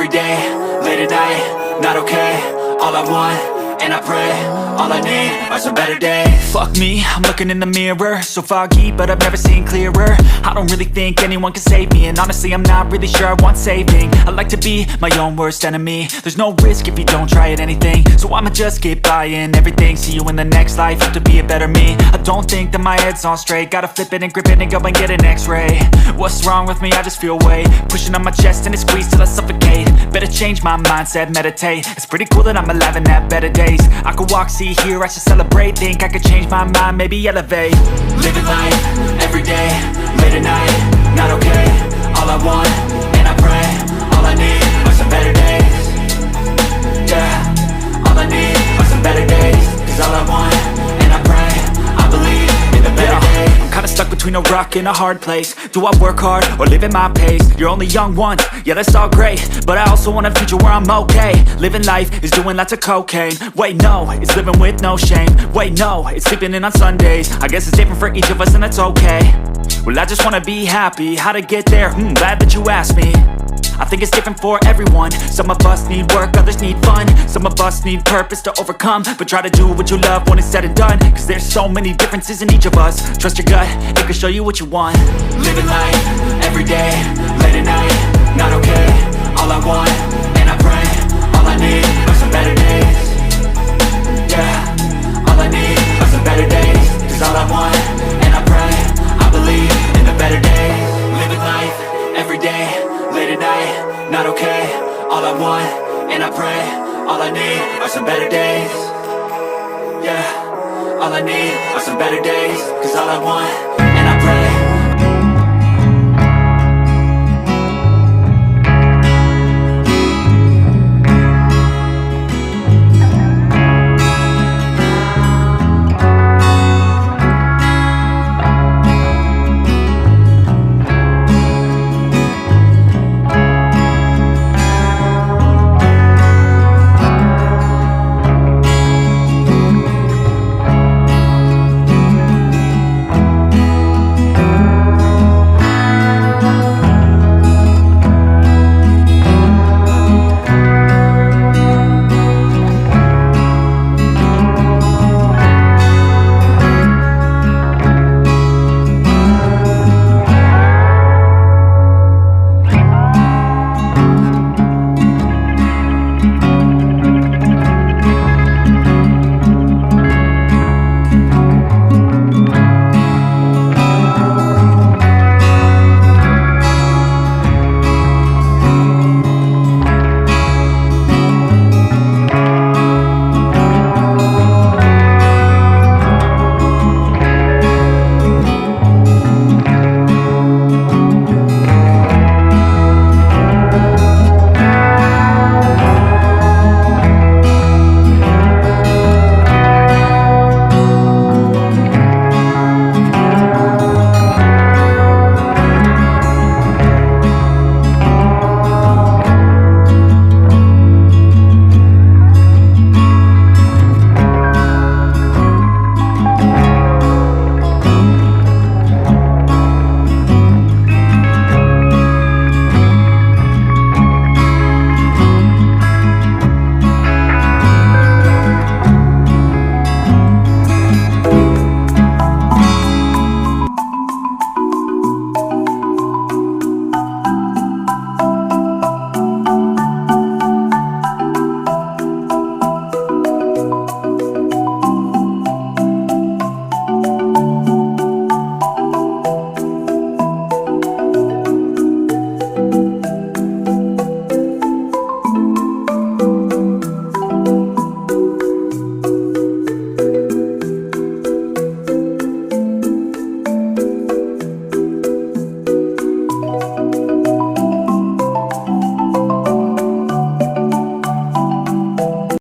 day, late at night, not okay. All I want, and I pray, all I need are some better days. Fuck me, I'm looking in the mirror, so foggy, but I've never seen clearer. I don't really think anyone can save me, and honestly I'm not really sure I want saving. I like to be my own worst enemy. There's no risk if you don't try at anything, so I'ma just keep buying everything. See you in the next life, have to be a better me. I don't think that my head's on straight, gotta flip it and grip it and go and get an x-ray. What's wrong with me? I just feel weight pushing on my chest and it squeezes till I suffocate. Better change my mindset, meditate. It's pretty cool that I'm alive and have better days. I could walk, see, hear, I should celebrate. Think I could change my mind, maybe elevate. Living life, everyday, late at night, not okay. All I want, and I pray, all I need are some better days. Yeah, all I need are some better days. Cause all I want, and I pray, I believe in the better days. I'm kinda stuck between a rock and a hard place. Do I work hard, or live at my pace? You're only young once, yeah that's all great, but I also want a future where I'm okay. Living life is doing lots of cocaine. Wait no, it's living with no shame. Wait no, it's sleeping in on Sundays. I guess it's different for each of us and that's okay. Well I just wanna be happy, how to get there? Glad that you asked me. I think it's different for everyone. Some of us need work, others need fun. Some of us need purpose to overcome. But try to do what you love when it's said and done. Cause there's so many differences in each of us. Trust your gut, it can show you what you want. Living life, everyday, late at night, not okay. All I want, and I pray, all I need are some better days. Yeah, all I need are some better days. Cause all I want, and I pray, I believe in the better days. Living life, everyday, late at night, not okay. All I want, and I pray, all I need are some better days. Yeah, all I need are some better days. Cause all I want, and I pray,